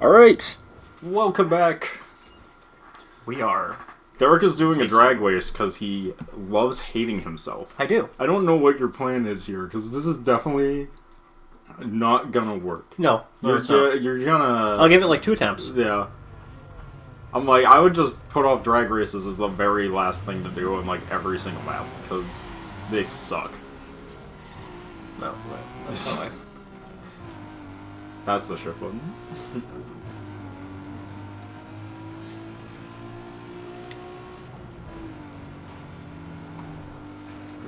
Alright, welcome back. We are. Derek is doing a drag race because he loves hating himself. I do. I don't know what your plan is here, because this is definitely not gonna work. No, You're gonna... I'll give it like 2 attempts. Yeah. I'm like, I would just put off drag races as the very last thing to do on like every single map, because they suck. No, wait, that's not That's the shift button.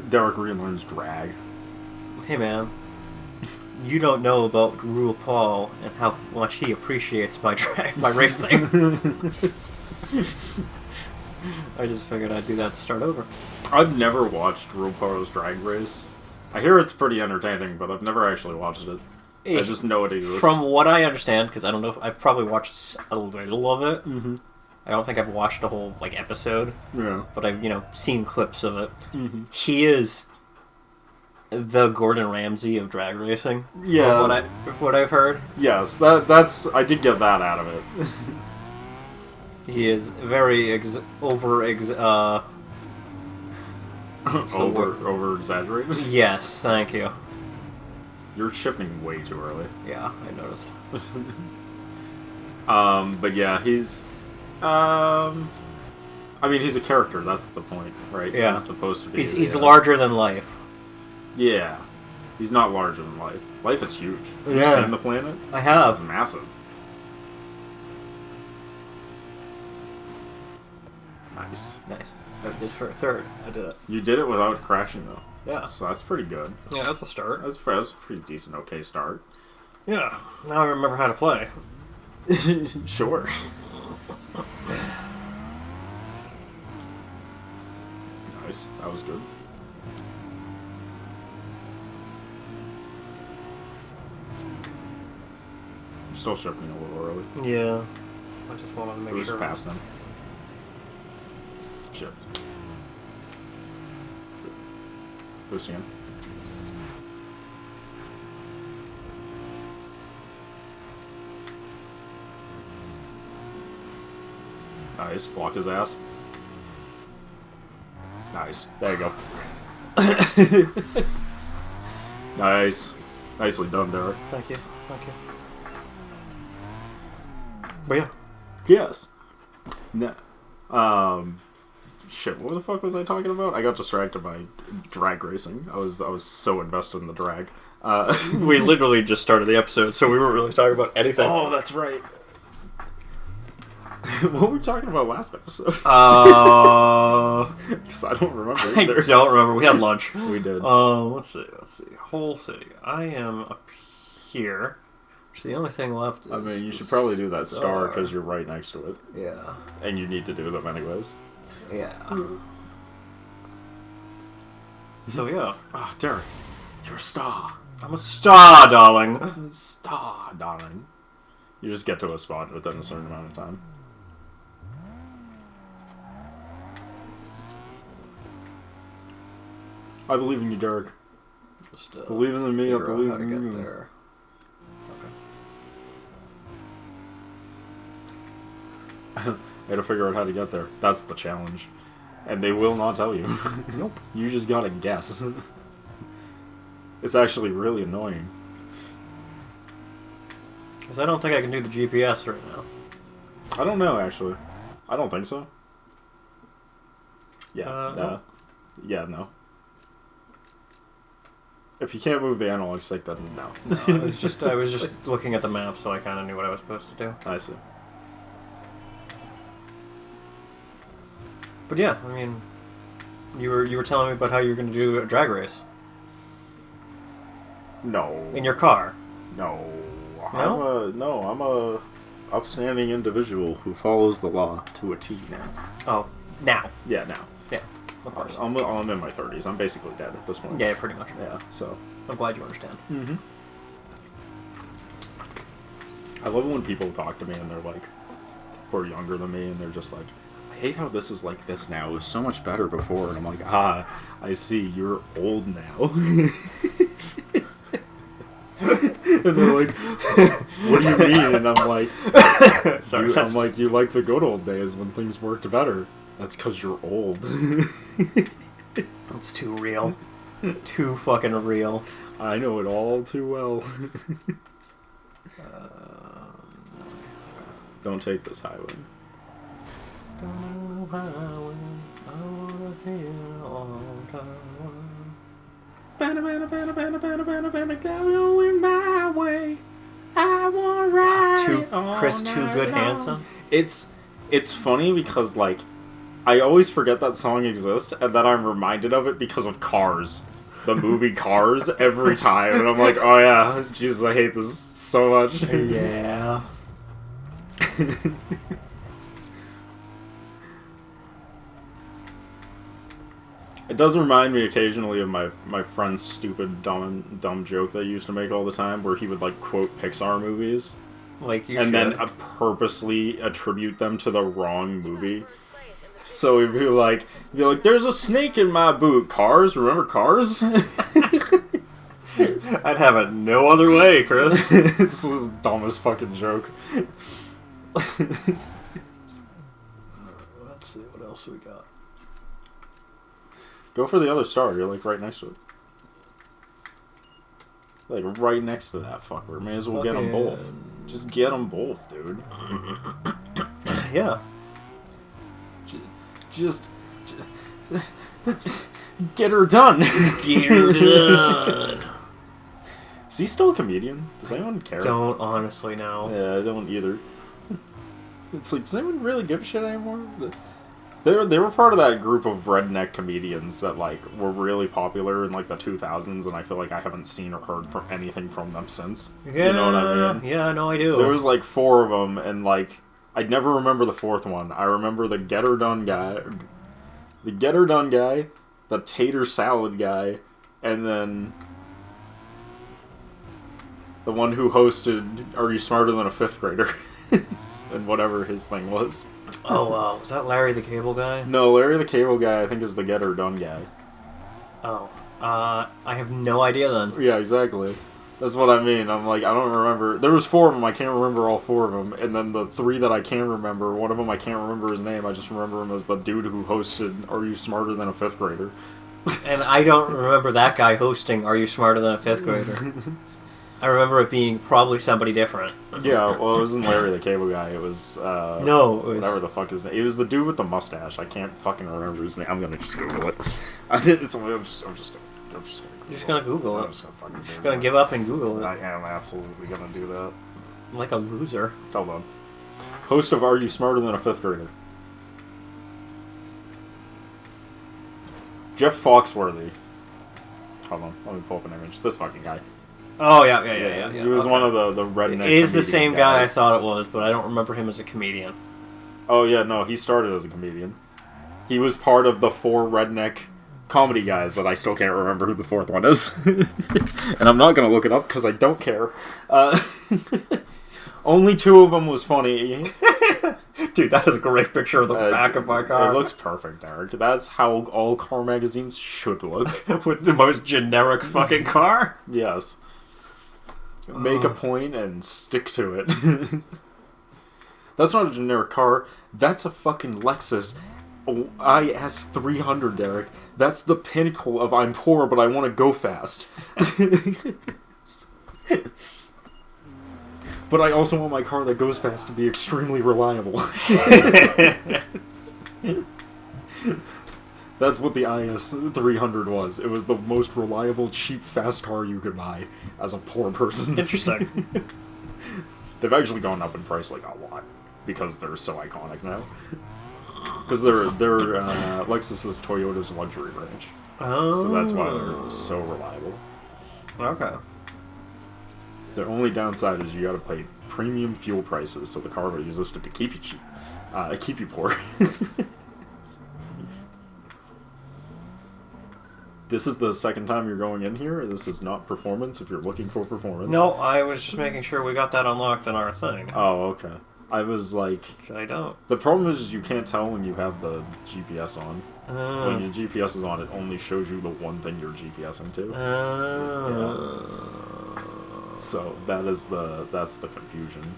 Derek relearns drag. Hey man, you don't know about RuPaul and how much he appreciates my racing. I just figured I'd do that to start over. I've never watched RuPaul's Drag Race. I hear it's pretty entertaining, but I've never actually watched it. I just know it exists. From what I understand, because I don't know, I've probably watched a little of it. Mm-hmm. I don't think I've watched a whole episode. Yeah. But I've seen clips of it. Mm-hmm. He is the Gordon Ramsay of drag racing. Yeah. From what I've heard. Yes, that's I did get that out of it. He is very over exaggerated. Yes, thank you. You're shifting way too early. Yeah, I noticed. But yeah, he's I mean, he's a character, that's the point, right? Yeah. He's supposed to be. He's larger than life. Yeah. He's not larger than life. Life is huge. Have you seen the planet? I have. It's massive. Nice. Nice. That's For a third. I did it. You did it without crashing, though. Yeah. So that's pretty good. Yeah, that's a start. That's a pretty decent, okay start. Yeah. Now I remember how to play. Sure. Nice. That was good. I'm still shifting a little early. Yeah. I just wanted to make Boost sure. past him. Shift. Boosting him. Nice. Block his ass. Nice. There you go. Nice. Nicely done, Derek. Thank you. Thank you. But yeah. Yes. No. Shit, what the fuck was I talking about? I got distracted by drag racing. I was so invested in the drag. We literally just started the episode, so we weren't really talking about anything. Oh, that's right. What were we talking about last episode? Because I don't remember either. I don't remember. We had lunch. We did. Let's see. Whole city. I am up here. So the only thing left is... I mean, you should probably do that star because you're right next to it. Yeah. And you need to do them anyways. Yeah. So yeah. Ah, Derek, you're a star. I'm a star, darling. Star, darling. You just get to a spot within a certain amount of time. I believe in you, Derek. Just Believe in me. I believe in you. There. I gotta figure out how to get there. That's the challenge. And they will not tell you. Nope. You just gotta guess. It's actually really annoying. Because I don't think I can do the GPS right now. I don't know, actually. I don't think so. Yeah. No. Yeah, no. If you can't move the analog stick, then no. No, I was just looking at the map, so I kind of knew what I was supposed to do. I see. But yeah, I mean, you were telling me about how you were going to do a drag race No. in your car. No. No? I'm a upstanding individual who follows the law to a T now. Oh, now. Yeah, now. Yeah, of course. I'm in my 30s. I'm basically dead at this point. Yeah, pretty much. Yeah, so. I'm glad you understand. Mm-hmm. I love it when people talk to me and they're like, who are younger than me, and they're just like, I hate how this is like this now. It was so much better before. And I'm like, I see. You're old now. And they're like, what do you mean? And I'm like, you like the good old days when things worked better. That's because you're old. It's too real. Too fucking real. I know it all too well. Don't take this highway. Going my way. I want to ride Chris Too Good Handsome. It's funny because like I always forget that song exists, and then I'm reminded of it because of Cars, the movie Cars, every time, and I'm like, oh yeah, Jesus, I hate this so much. Yeah. It does remind me occasionally of my friend's stupid dumb joke that he used to make all the time, where he would like quote Pixar movies, then purposely attribute them to the wrong movie. So he'd be like, "There's a snake in my boot. Cars, remember Cars?" I'd have it no other way, Chris. This is the dumbest fucking joke. Let's see what else we got. Go for the other star. You're like right next to it. Like right next to that fucker. May as well get them both. Just get them both, dude. Yeah. Just get her done. Get her done. Is he still a comedian? Does anyone care? Don't honestly know. Yeah, I don't either. It's like, does anyone really give a shit anymore? They were part of that group of redneck comedians that like were really popular in like the 2000s, and I feel like I haven't seen or heard from anything from them since. Yeah, you know what I mean? Yeah, no, I do. There was like 4 of them, and like I'd never remember the 4th one. I remember the Get Her Done guy, the Tater Salad guy, and then the one who hosted Are You Smarter Than a 5th Grader? And whatever his thing was. Oh, was that Larry the Cable Guy? No, Larry the Cable Guy I think is the Get Her Done guy. Oh. I have no idea then. Yeah, exactly. That's what I mean. I'm like, I don't remember. There was 4 of them. I can't remember all 4 of them. And then the 3 that I can remember, one of them I can't remember his name. I just remember him as the dude who hosted Are You Smarter Than a 5th Grader? And I don't remember that guy hosting Are You Smarter Than a 5th Grader? I remember it being probably somebody different. Yeah, well, it wasn't Larry the Cable Guy. It was, no, it was... whatever the fuck his name. It was the dude with the mustache. I can't fucking remember his name. I'm gonna just Google it. I'm just gonna Google it. I'm just gonna fucking Just gonna give up and Google it. I am absolutely gonna do that. I'm like a loser. Hold on. Host of Are You Smarter Than a 5th Grader? Jeff Foxworthy. Hold on, let me pull up an image. This fucking guy. Oh, yeah. He was one of the redneck. It is the same guys. guy I thought it was, but I don't remember him as a comedian. Oh, yeah, no, he started as a comedian. He was part of the 4 redneck comedy guys that I still can't remember who the 4th one is. And I'm not going to look it up because I don't care. Only 2 of them was funny. Dude, that is a great picture of the back of my car. It looks perfect, Eric. That's how all car magazines should look. With the most generic fucking car? Yes. Make a point and stick to it. That's not a generic car. That's a fucking Lexus IS 300, Derek. That's the pinnacle of I'm poor, but I want to go fast. But I also want my car that goes fast to be extremely reliable. That's what the IS 300 was. It was the most reliable, cheap, fast car you could buy as a poor person. Interesting. They've actually gone up in price like a lot because they're so iconic now. Because they're Lexus is Toyota's luxury branch. Oh. So that's why they're so reliable. Okay. The only downside is you gotta pay premium fuel prices, so the car will existed to keep you cheap. Keep you poor. This is the second time you're going in here. This is not performance if you're looking for performance. No, I was just making sure we got that unlocked in our thing. Oh, okay. I was like... I don't. The problem is you can't tell when you have the GPS on. When your GPS is on, it only shows you the one thing you're GPSing to. Yeah. So that's the confusion.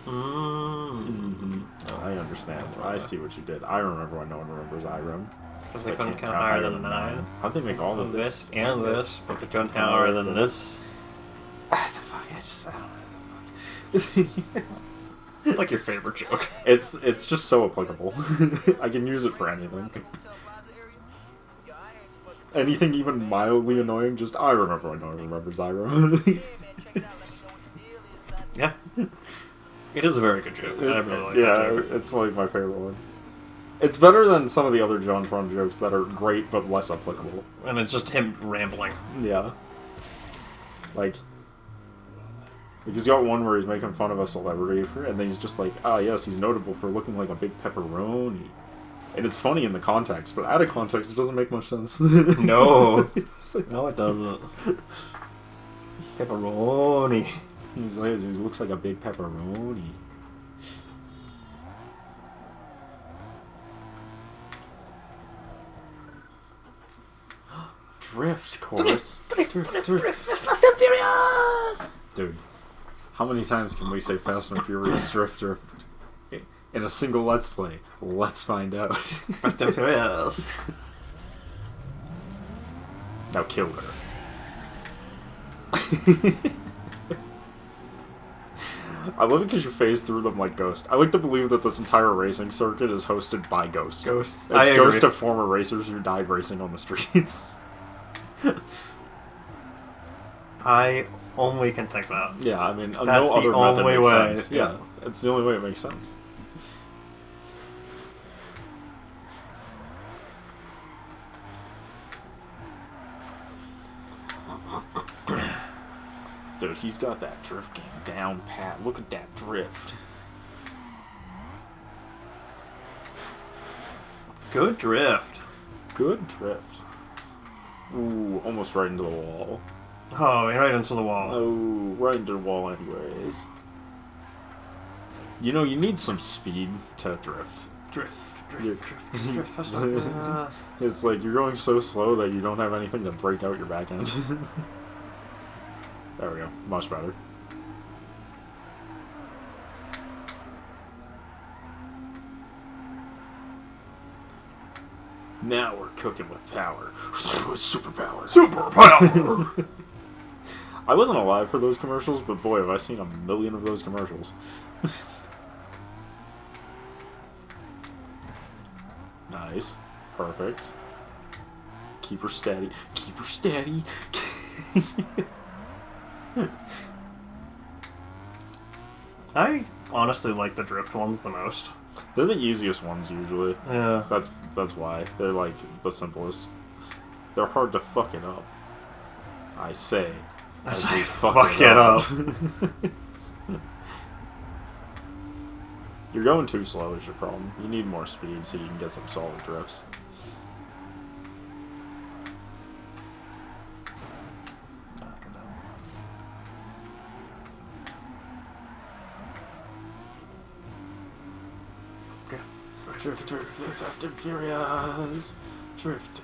Mm-hmm. Oh, I understand. I see what you did. I remember why no one remembers Irem. Because they couldn't count higher than 9. How'd they make all of this and this, but they couldn't count higher than this? Ah, the fuck, I don't know the fuck. It's like your favorite joke. It's just so applicable. I can use it for anything. Anything even mildly annoying, just I remember when no one remembers Irem. Yeah. It is a very good joke. I really like that joke. It's like my favorite one. It's better than some of the other JonTron jokes that are great but less applicable. And it's just him rambling. Yeah. Like, he's got one where he's making fun of a celebrity, and then he's just like, yes, he's notable for looking like a big pepperoni. And it's funny in the context, but out of context, it doesn't make much sense. No. No, it doesn't. Pepperoni. He looks like a big pepperoni. Drift course. Drift. Fast and Furious! Dude, how many times can we say Fast and Furious drift in a single Let's Play? Let's find out. Fast and Furious. Now kill her. I love it because you phase through them like Ghost. I like to believe that this entire racing circuit is hosted by Ghost. Ghosts. It's Ghost of former racers who died racing on the streets. I only can think that. Yeah, I mean, that's no other method makes sense. Yeah, it's the only way it makes sense. Dude, he's got that drift game down pat. Look at that drift. Good drift. Good drift. Ooh, almost right into the wall. Oh, right into the wall. Oh, right into the wall anyways. You know, you need some speed to drift. Drift. It's like you're going so slow that you don't have anything to break out your back end. There we go. Much better. Now we're cooking with power. Superpower. Superpower! I wasn't alive for those commercials, but boy, have I seen a million of those commercials. Nice. Perfect. Keep her steady. Keep her steady. I honestly like the drift ones the most. They're the easiest ones usually. Yeah. That's why. They're like the simplest. They're hard to fuck it up. I say. As we fuck it up. You're going too slow is your problem. You need more speed so you can get some solid drifts. Drift, fast and furious. Drift.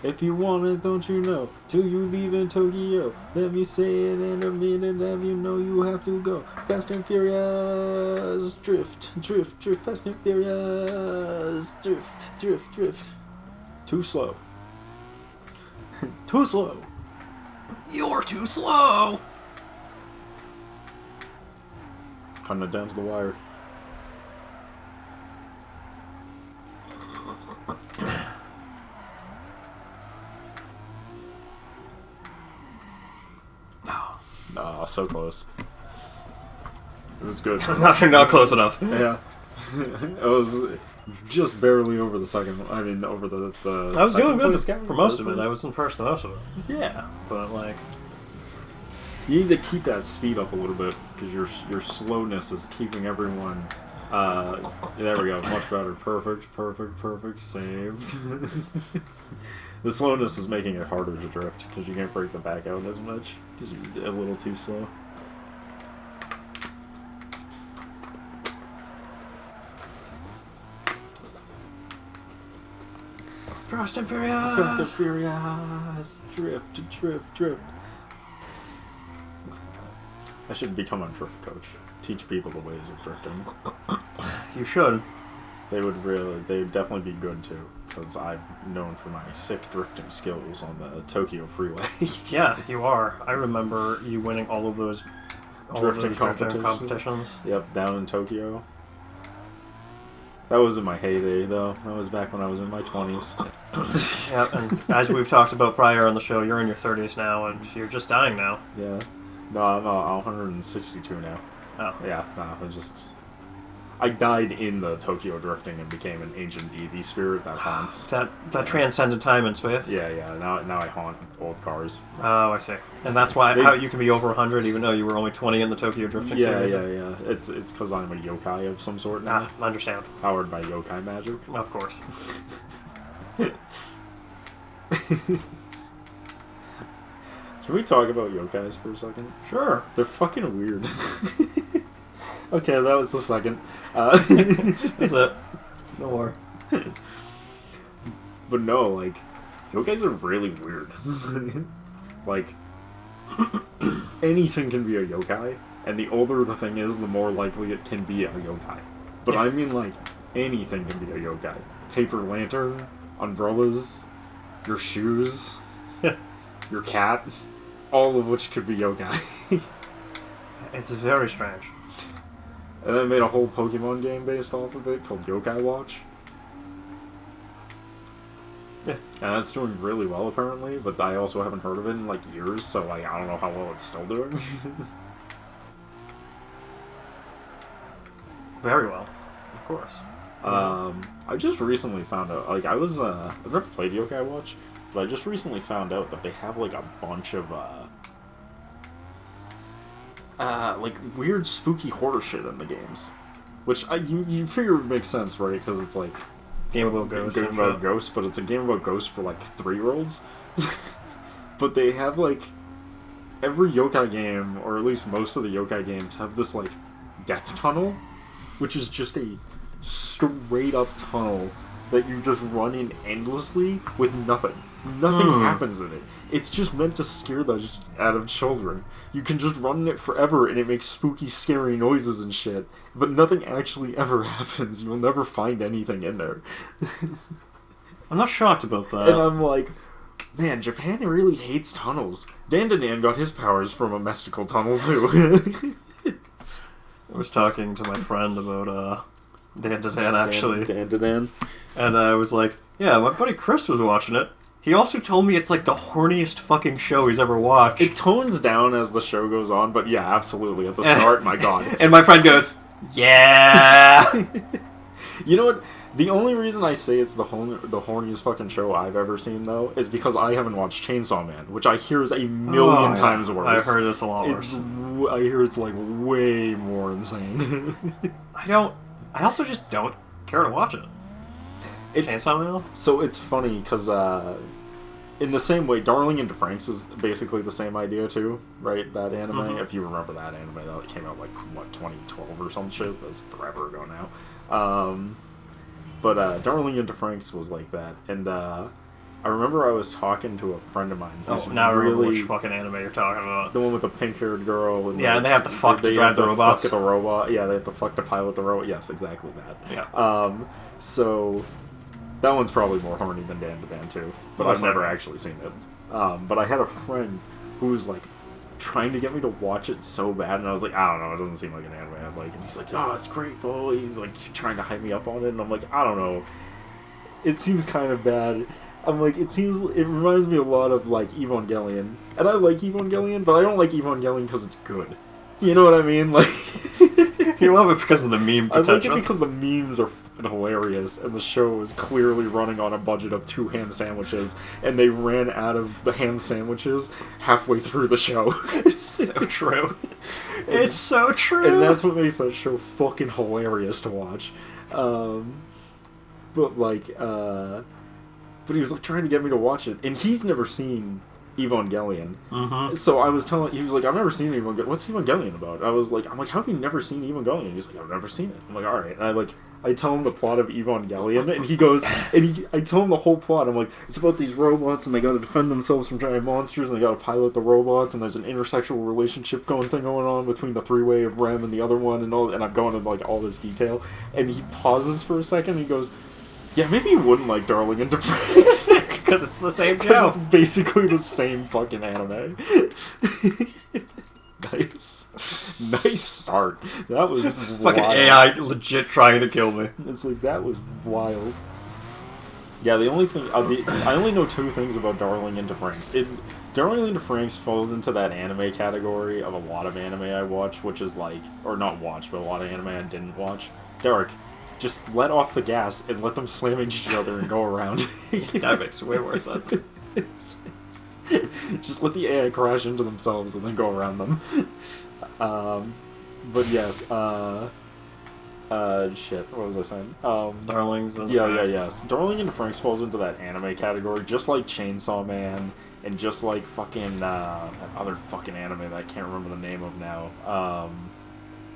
If you want it, don't you know? Till you leave in Tokyo. Let me say it in a minute. Have you know you have to go fast and furious. Drift. Fast and furious. Drift. Too slow. Too slow. You're too slow. Cutting it down to the wire. Oh, so close. It was good. Not close enough. Yeah. It was just barely over the second. I mean, over the I was doing good place for most of it. I was in first most of it. Yeah, but like, you need to keep that speed up a little bit because your slowness is keeping everyone. There we go. Much better. Perfect. Saved. The slowness is making it harder to drift because you can't break the back out as much because you're a little too slow. Fast and Furious. Drift. I should become a drift coach. Teach people the ways of drifting. You should. They would definitely be good too, because I'm known for my sick drifting skills on the Tokyo Freeway. Yeah, you are. I remember you winning all of those drifting competitions. Yep, down in Tokyo. That was in my heyday, though. That was back when I was in my 20s. Yeah, and as we've talked about prior on the show, you're in your 30s now, and you're just dying now. Yeah. No, I'm 162 now. Oh. Yeah, no, I died in the Tokyo drifting and became an ancient deity spirit that haunts. That transcended time and space? Yeah. Now I haunt old cars. Oh, I see. And that's why how you can be over 100 even though you were only 20 in the Tokyo drifting series? Yeah. It's because I'm a yokai of some sort now. Understand. Powered by yokai magic. Of course. Can we talk about yokais for a second? Sure. They're fucking weird. Okay, that was the second. That's it. No more. But no, like, yokais are really weird. Like, anything can be a yokai, and the older the thing is, the more likely it can be a yokai. But yeah. I mean, like, anything can be a yokai. Paper lantern, umbrellas, your shoes, your cat, all of which could be yokai. It's very strange. And then made a whole Pokemon game based off of it called Yokai Watch. Yeah. And that's doing really well apparently, but I also haven't heard of it in like years, so like I don't know how well it's still doing. Very well. Of course. I just recently found out, like I've never played Yokai Watch, but I just recently found out that they have like a bunch of like weird spooky horror shit in the games, which you figure would make sense, right? Because it's like game about ghosts. Game about ghosts, but it's a game about ghosts for like 3-year-olds. But they have like every yokai game, or at least most of the yokai games, have this like death tunnel, which is just a straight up tunnel that you just run in endlessly with nothing. Nothing happens in it. It's just meant to scare the out of children. You can just run in it forever and it makes spooky, scary noises and shit, but nothing actually ever happens. You'll never find anything in there. I'm not shocked about that. And I'm like, man, Japan really hates tunnels. Dan got his powers from a mystical tunnel too. I was talking to my friend about Dan actually. Dan. And I was like, yeah, my buddy Chris was watching it. He also told me it's like the horniest fucking show he's ever watched. It tones down as the show goes on, but yeah, absolutely. At the start, my god. And my friend goes, yeah! You know what? The only reason I say it's the horniest fucking show I've ever seen, though, is because I haven't watched Chainsaw Man, which I hear is a million times worse. I've heard it's a lot worse. I hear it's, like, way more insane. I also just don't care to watch it. Chainsaw Man? So it's funny, because, in the same way, Darling in DeFranks is basically the same idea, too, right? That anime, if you remember that anime, that came out, like, what, 2012 or some shit? That's forever ago now. But Darling in DeFranks was like that, and I remember I was talking to a friend of mine. Oh, now I remember which fucking anime you're talking about. The one with the pink-haired girl. And and they have to fuck to drive the robots. Fuck the robot. Yeah, they have to fuck to pilot the robot. Yes, exactly that. Yeah. So that one's probably more horny than Dan too, but I've never actually seen it. But I had a friend who was like trying to get me to watch it so bad, and I was like, I don't know, it doesn't seem like an anime I'd like. And he's like, oh, it's great, bro. He's like trying to hype me up on it, and I'm like, I don't know. It seems kind of bad. I'm like, it reminds me a lot of like Evangelion, and I like Evangelion, but I don't like Evangelion because it's good. You know what I mean? Like, you love it because of the meme potential. I like it because the memes are hilarious, and the show is clearly running on a budget of 2 ham sandwiches, and they ran out of the ham sandwiches halfway through the show. It's so true. It's so true. And that's what makes that show fucking hilarious to watch. But he was like trying to get me to watch it, and he's never seen Evangelion. Mm-hmm. So I was telling, he was like, I've never seen Evangelion. What's Evangelion about? I'm like, how have you never seen Evangelion? He's like, I've never seen it. I'm like, all right. And I tell him the plot of Evangelion, and he goes, I tell him the whole plot. I'm like, it's about these robots, and they got to defend themselves from giant monsters, and they got to pilot the robots, and there's an intersexual relationship going on between the three-way of Rem and the other one, and I'm going into like all this detail, and he pauses for a second, and he goes, yeah, maybe you wouldn't like Darling in Distress. Because it's the same show. Because it's basically the same fucking anime. Nice start. That was fucking wild. AI legit trying to kill me. It's like, that was wild. Yeah, the only thing... I only know two things about Darling in Distress. Darling in Distress falls into that anime category of a lot of anime I watch, which is like... Or not watch, but a lot of anime I didn't watch. Derek, just let off the gas and let them slam into each other and go around. That makes way more sense. Just let the AI crash into themselves and then go around them. But yes, shit, what was I saying? Darlings and yes. Darling in Distress falls into that anime category, just like Chainsaw Man, and just like fucking, that other fucking anime that I can't remember the name of now.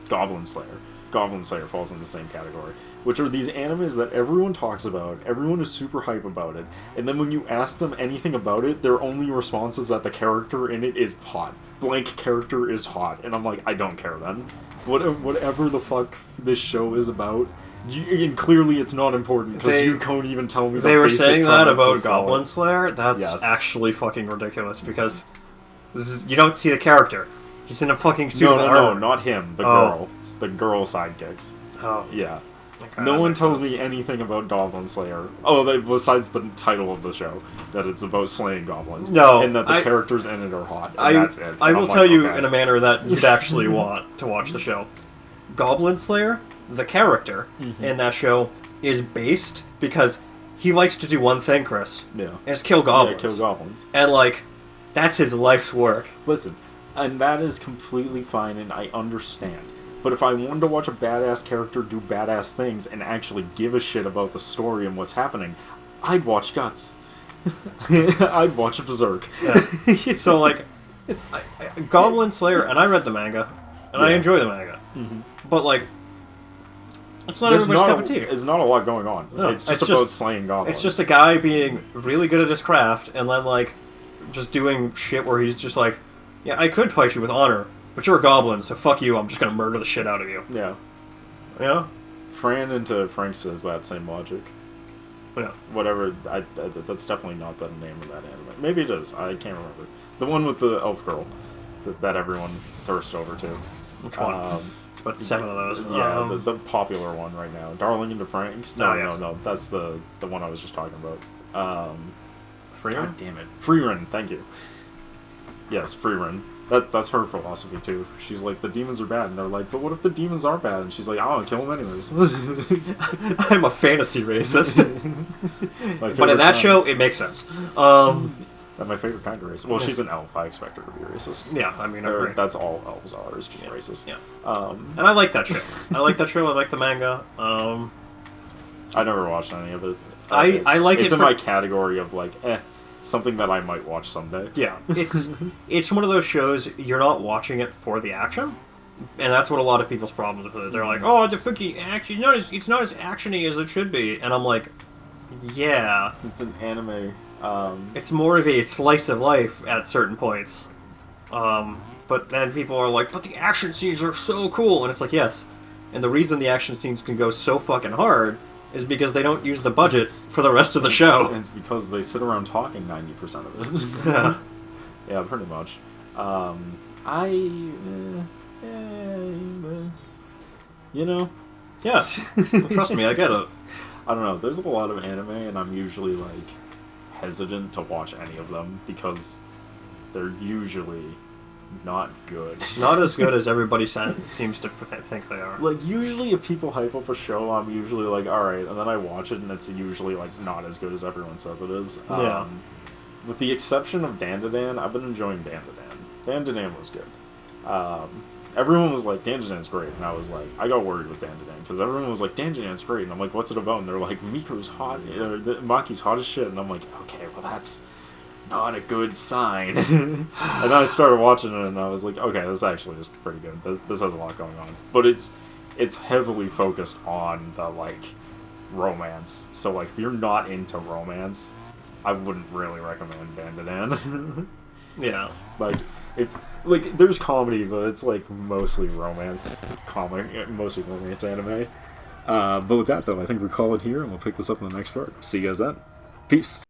Goblin Slayer. Goblin Slayer falls in the same category, which are these animes that everyone talks about, everyone is super hype about it, and then when you ask them anything about it, their only response is that the character in it is hot. Blank character is hot, and I'm like, I don't care then. Whatever the fuck this show is about, and clearly it's not important, because you can't even tell me they were saying that about Goblin Slayer? That's actually fucking ridiculous, because you don't see the character. He's in a fucking suit of armor. No, not him. The girl. It's the girl sidekicks. Oh. Yeah. Okay, no one tells me anything about Goblin Slayer. Besides the title of the show, that it's about slaying goblins. No. And that the characters in it are hot. And that's it. I will tell you in a manner that you'd actually want to watch the show. Goblin Slayer, the character in that show, is based because he likes to do one thing, Chris. Yeah. And it's kill goblins. Yeah, kill goblins. And, like, that's his life's work. Listen, and that is completely fine, and I understand. But if I wanted to watch a badass character do badass things and actually give a shit about the story and what's happening, I'd watch Guts. I'd watch Berserk. Yeah. So, like, Goblin Slayer, and I read the manga, and I enjoy the manga. Mm-hmm. But, like, it's not everybody's cup of tea. There's not a lot going on. No, it's just about slaying goblins. It's just a guy being really good at his craft, and then, like, just doing shit where he's just like, yeah, I could fight you with honor, but you're a goblin, so fuck you, I'm just gonna murder the shit out of you. Yeah. Yeah? Fran into Frank says that same logic. Yeah. Whatever, that's definitely not the name of that anime. Maybe it is, I can't remember. The one with the elf girl that everyone thirsts over to. Which one? But 7 of those. Yeah, the popular one right now. Darling into Franks? No, that's the one I was just talking about. Freerun? God damn it. Freerun, thank you. Yes, Freerun. That's her philosophy, too. She's like, the demons are bad. And they're like, but what if the demons are bad? And she's like, I want to kill them anyways. I'm a fantasy racist. But in that show, it makes sense. That's my favorite kind of racist. Well, she's an elf. I expect her to be racist. Yeah, I mean, that's all elves are, is just racist. Yeah. And I like that show. I like the manga. I never watched any of it. I like it. It's in my category of, like, something that I might watch someday. Yeah, it's one of those shows you're not watching it for the action, and that's what a lot of people's problems with it. They're like, "Oh, the fucking action! It's not as actiony as it should be," and I'm like, "Yeah, it's an anime. It's more of a slice of life at certain points." But then people are like, "But the action scenes are so cool," and it's like, yes, and the reason the action scenes can go so fucking hard is because they don't use the budget for the rest of the show. And it's because they sit around talking 90% of it. Yeah. Yeah, pretty much. You know? Yeah. Trust me, I get it. I don't know. There's a lot of anime, and I'm usually, like, hesitant to watch any of them because they're usually not good. Not as good as everybody seems to think they are. Like, usually if people hype up a show, I'm usually like, alright, and then I watch it, and it's usually, like, not as good as everyone says it is. Yeah. With the exception of Dandadan, I've been enjoying Dandadan. Dandadan was good. Everyone was like, Dandadan's great, and I was like, I got worried with Dandadan, because everyone was like, Dandadan's great, and I'm like, what's it about? And they're like, Miku's hot, Maki's hot as shit, and I'm like, okay, well, not a good sign. And then I started watching it, and I was like, okay, this actually is pretty good. This has a lot going on. But it's heavily focused on the, like, romance. So, like, if you're not into romance, I wouldn't really recommend Dandadan. Yeah. Like, there's comedy, but it's, like, mostly romance mostly romance anime. But with that, though, I think we'll call it here, and we'll pick this up in the next part. See you guys then. Peace.